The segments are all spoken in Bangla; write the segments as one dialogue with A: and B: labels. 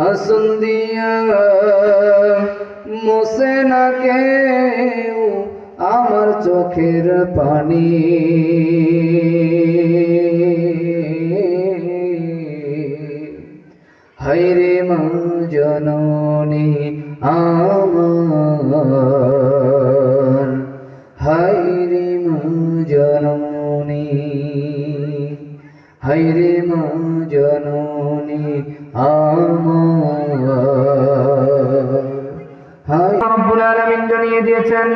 A: আসন দিয়া মোসে না কেউ আমার চোখের পানি, হায়রে মা জননী আমার, হায়রে মা জননী, হায়রে মা জননী আমার। রব্বুল আলামিন জানিয়ে দিয়েছেন,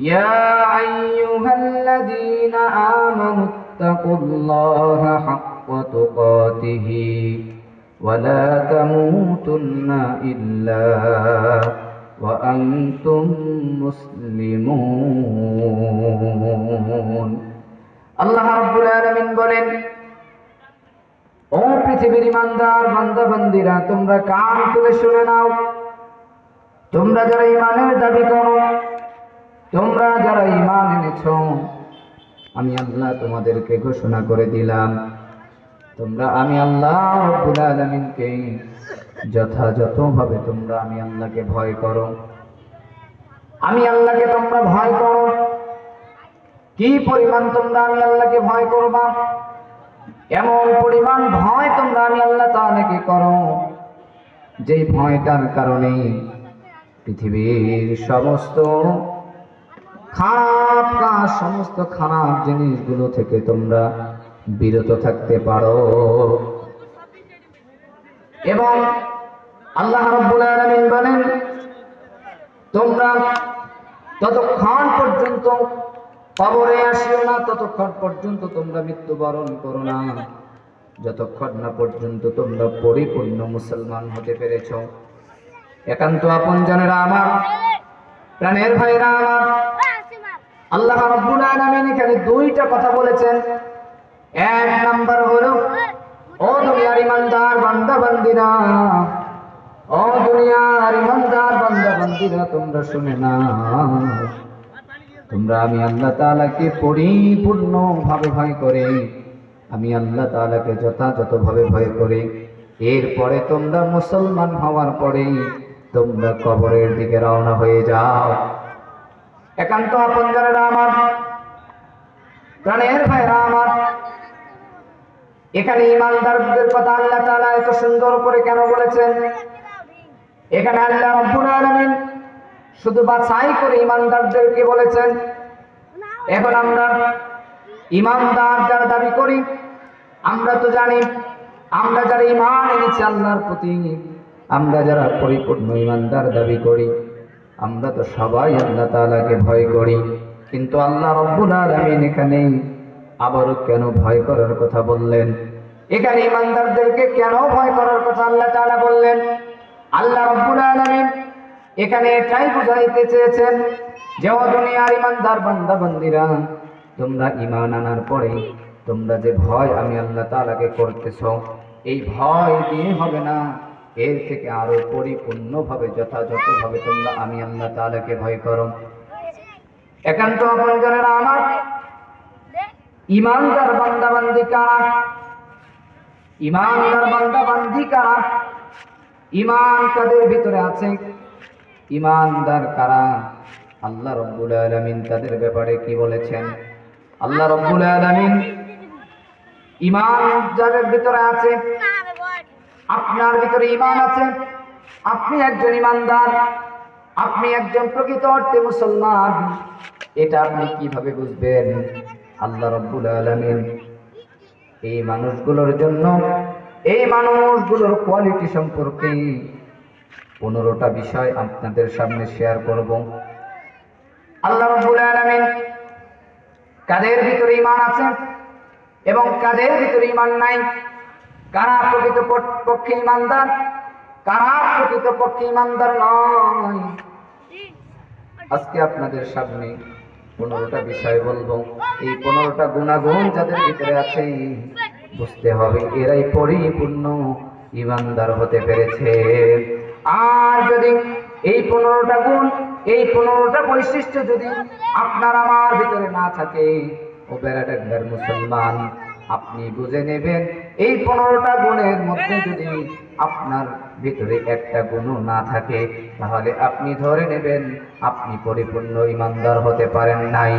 A: ইয়া আইয়ুহাল্লাযীনা আমানুত্তাকুল্লাহা হাক্কা তুকাতিহি ওয়া লা তামুতুন্না ইল্লা ওয়া আনতুম মুসলিমুন। আল্লাহ রাব্বুল আলামিন বলেন, ও পৃথিবীর ইমানদার বান্দা বান্দীরা, তোমরা কান খুলে শুনে নাও। তোমরা যারা ঈমানের দাবি করো, তোমরা যারা ঈমান এনেছো, আমি আল্লাহ তোমাদেরকে ঘোষণা করে দিলাম, তোমরা আমি আল্লাহ রাব্বুল আলামিনকে যথাযথভাবে তোমরা আমি আল্লাহকে ভয় করো। আমি আল্লাহকে তোমরা ভয় করো। কি পরিমাণ তোমরা আমি আল্লাহকে ভয় করবা? এমন পরিমাণ ভয় তোমরা আমি আল্লাহ তাআলাকে করো, যে ভয়টার কারণে পৃথিবীর সমস্ত খারাপ কাজ, সমস্ত খারাপ জিনিসগুলো থেকে তোমরা বিরত থাকতে পারো। এবং আল্লাহ রাব্বুল আলামিন বলেন, তোমরা ততক্ষণ পর্যন্ত কবরে আসিও না, ততক্ষণ পর্যন্ত তোমরা মৃত্যুবরণ করো না, যতক্ষণ না পর্যন্ত তোমরা পরিপূর্ণ মুসলমান হতে পেরেছ। একান্ত আপনজনেরা আমার, প্রাণের ভাইরা আমার, আল্লাহ রাব্বুল আলামিন এখানে দুইটা কথা বলেছেন। এক নাম্বার হলো, ও দুনিয়ার ইমানদার বান্দা বান্দীরা, ও দুনিয়ার ইমানদার বান্দা বান্দীরা, তোমরা শুনে নাও, তোমরা আমি আল্লাহ তাআলাকে পরিপূর্ণভাবে ভয় করে, আমি আল্লাহ তাআলাকে যথাযথভাবে ভয় করে, এরপরে তোমরা মুসলমান হওয়ার পরে তোমরা কবরের দিকে রওনা হয়ে যাও। একান্ত আপনজনেরা আমার, প্রাণের ভাইরা আমার, এখানে ইমানদারদের কথা আল্লাহ তাআলা এত সুন্দর করে কেন বলেছেন? এখানে আল্লাহ রাব্বুল আলামিন শুধু বাছাই করে ইমানদারদেরকে বলেছেন। এখন আমরা ইমানদার যারা দাবি করি, আমরা তো জানি, আমরা যারা ঈমান এনেছি আল্লাহর প্রতি, আমরা যারা পরিপূর্ণ ইমানদার দাবি করি, আমরা তো সবাই আল্লাহ তাআলাকে ভয় করি। কিন্তু আল্লাহ রাব্বুল আলামিন এখানে আবারও কেন ভয় করার কথা বললেন? এখানে ইমানদারদেরকে কেন ভয় করার কথা আল্লাহ তাআলা বললেন? আল্লাহ রাব্বুল আলামিন এখানে এটাই বুঝাইতে চেয়েছেন যে, ও দুনিয়ার ইমানদার বান্দা বান্দীরা, তোমরা ঈমান আনার পরে তোমরা যে ভয় আমি আল্লাহ তাআলাকে করতেছ, এই ভয় দিয়ে হবে না, এর থেকে আরো পরিপূর্ণভাবে যথাযথভাবে তোমরা আমি আল্লাহ তাআলাকে ভয় করো। একান্ত আপনজনেরা আমার, ঈমানদার বান্দা বান্দী কারা? ঈমানদার বান্দা বান্দী কারা? ঈমান কাদের ভিতরে আছে? ঈমানদার কারা? আল্লাহ রাব্বুল আলামিন তাদের ব্যাপারে কি বলেছেন? আল্লাহ রাব্বুল আলামিন ঈমান যাদের ভিতরে আছে, আপনার ভিতরে ঈমান আছে, আপনি একজন ঈমানদার, আপনি একজন প্রকৃত অর্থে মুসলমান, এটা আপনি কিভাবে বুঝবেন? আল্লাহ রাব্বুল আলামিন এই মানুষগুলোর জন্য, এই মানুষগুলোর কোয়ালিটি সম্পর্কে 15টা বিষয় আপনাদের সামনে শেয়ার করব। আল্লাহ রাব্বুল আলামিন কাদের ভিতরে ঈমান আছে এবং কাদের ভিতরে ঈমান নাই, কারা প্রকৃত পক্ষে ঈমানদার, কারা প্রকৃত পক্ষে ঈমানদার নয়, আজকে আপনাদের সামনে 15টা বিষয় বলবো। এই 15টা গুণাগুণ যাদের ভিতরে আছে, বুঝতে হবে এরাই পরিপূর্ণ ঈমানদার হতে পেরেছে। আর যদি এই 15টা গুণ, এই 15টা বৈশিষ্ট্য যদি আপনার আমার ভিতরে না থাকে, ও বেড়াডাঙ্গার মুসলমান, আপনি বুঝে নেবেন এই 15টা গুণের মধ্যে যদি আপনার ভিতরে একটা গুণও না থাকে, তাহলে আপনি ধরে নেবেন আপনি পরিপূর্ণ ইমানদার হতে পারেন নাই।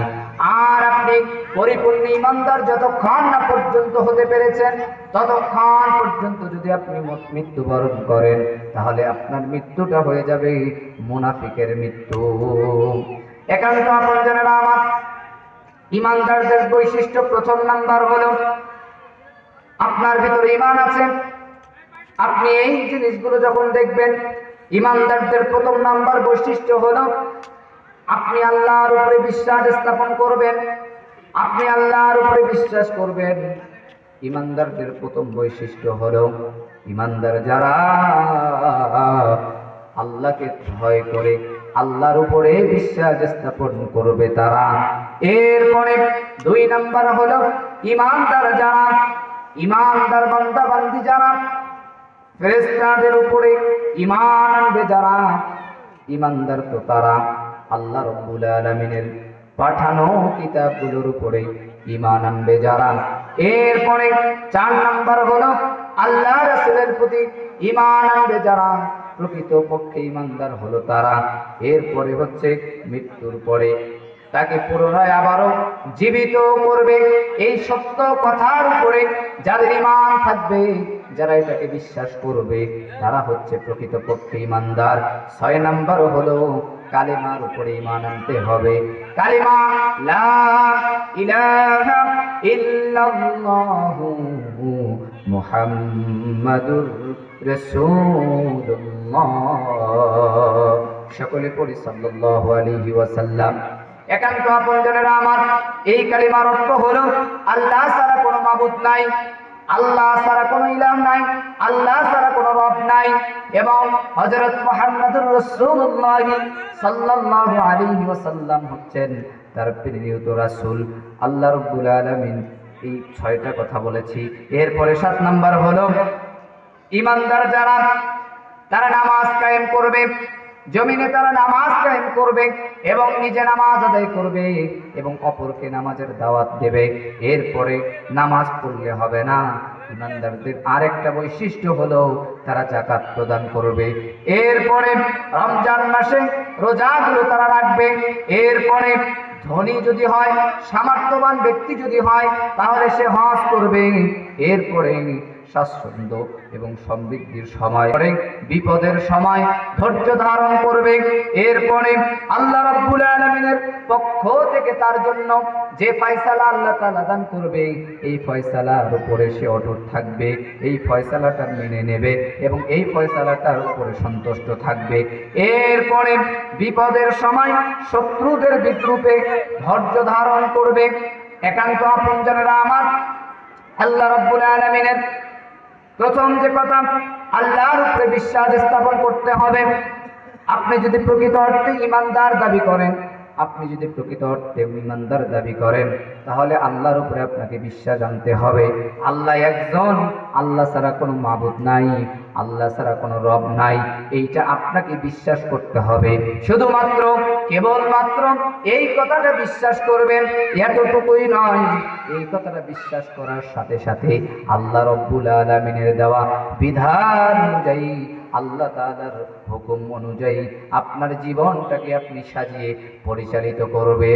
A: আর আপনি পরিপূর্ণ ইমানদার যতক্ষণ না পর্যন্ত হতে পেরেছেন, ততক্ষণ পর্যন্ত যদি আপনি মৃত্যুবরণ করেন, তাহলে আপনার মৃত্যুটা হয়ে যাবে মুনাফিকের মৃত্যু। একান্ত আপনজনেরা আমার, ইমানদারদের বৈশিষ্ট্য প্রথম নাম্বার হলো আপনার ভিতরে ঈমান আছে। আপনি এই জিনিসগুলো যখন দেখবেন, ইমানদারদের প্রথম নাম্বার বৈশিষ্ট্য হলো আপনি আল্লাহর উপরে বিশ্বাস স্থাপন করবেন, আপনি আল্লাহর উপরে বিশ্বাস করবেন। ইমানদারদের প্রথম বৈশিষ্ট্য হলো, ইমানদার যারা আল্লাহকে ভয় করে আল্লাহর উপরে বিশ্বাস স্থাপন করবে তারা। এরপরে 2 নাম্বার হলো ইমানদার যারা, ইমানদার বান্দা বান্দি যারা ফেরেশতাদের উপরে ঈমান আনবে যারা, ইমানদার তো তারা আল্লাহ রাব্বুল আলামিনের পাঠানো কিতাবগুলোর উপরে ঈমান আনবে যারা। এরপরে 4 নাম্বার হলো আল্লাহ রাসূলের প্রতি ঈমান আনবে যারা, প্রকৃতপক্ষে ঈমানদার হলো তারা। এরপরে হচ্ছে মৃত্যুর পরে তাকে পুনরায় আবারও জীবিত করবে, এই সত্য কথার উপরে যাদের ঈমান থাকবে, যারা এটাকে বিশ্বাস করবে, তারা হচ্ছে প্রকৃতপক্ষে ঈমানদার। 6 নাম্বার হলো কালিমার উপরে ঈমান আনতে হবে। কালিমা লা ইলাহা ইল্লাল্লাহু মুহাম্মাদুর রাসূলুল্লাহ। সকলে পড়ি সাল্লাল্লাহু আলাইহি ওয়াসাল্লাম। একান্ত আপনজনেরা আমার, এই কালিমার অর্থ হলো আল্লাহ ছাড়া কোনো মাবুদ নাই, আল্লাহ ছাড়া কোনো ইলাহ নাই, আল্লাহ ছাড়া কোনো রব নাই, এবং হযরত মুহাম্মদুর রাসূলুল্লাহ সাল্লাল্লাহু আলাইহি ওয়াসাল্লাম হচ্ছেন তার প্রিয়ত রাসূল। আল্লাহ রাব্বুল আলামিন এই 6টা কথা বলেছি। এরপরে 7 নাম্বার হলো ঈমানদার যারা, তারা নামাজ কায়েম করবে, জমিনে তারা নামাজ কায়েম করবে এবং নিজে নামাজ আদায় করবে এবং অপরকে নামাজের দাওয়াত দেবে। এরপরে নামাজ পড়লে হবে না, ইমানদারদের আরেকটা বৈশিষ্ট্য হলো তারা যাকাত প্রদান করবে। এরপরে রমজান মাসে রোজাগুলো তারা রাখবে। এরপরে ধনী যদি হয়, সামর্থ্যবান ব্যক্তি যদি হয়, তাহলে সে হজ করবে। এরপরে স্বাচ্ছন্দ্য এবং সমৃদ্ধির সময়, বিপদের সময় ধৈর্য ধারণ করবে। এরপরে আল্লাহ রাব্বুল আলামিনের পক্ষ থেকে তার জন্য যে ফয়সালা আল্লাহ তাআলা দান করবে, এই ফয়সালার উপরে সে অটুট থাকবে, এই ফয়সালাটা মেনে নেবে এবং এই ফয়সালাটার উপরে সন্তুষ্ট থাকবে। এরপরে বিপদের সময় শত্রুদের বিদ্রুপে ধৈর্য ধারণ করবে। একান্ত আপনজনেরা আমার, আল্লাহ রাব্বুল আলামিনের প্রথম যে কথা, আল্লাহর উপরে বিশ্বাস স্থাপন করতে হবে। আপনি যদি প্রকৃত অর্থে ঈমানদার দাবি করেন, আপনি যদি প্রকৃত অর্থে ঈমানদার দাবি করেন, তাহলে আল্লাহর উপরে আপনাকে বিশ্বাস আনতে হবে। আল্লাহ একজন, আল্লাহ ছাড়া কোনো মাবুদ নাই, আল্লাহ ছাড়া কোনো রব নাই, এইটা আপনাকে বিশ্বাস করতে হবে। শুধুমাত্র কেবলমাত্র এই কথাটা বিশ্বাস করবেন এতটুকুই নয়, এই কথাটা বিশ্বাস করার সাথে সাথে আল্লাহ রাব্বুল আলামিনের দেওয়া বিধান অনুযায়ী, আল্লাহ তাআলার হুকুম অনুযায়ী আপনার জীবনটাকে আপনি সাজিয়ে পরিচালিত করবে।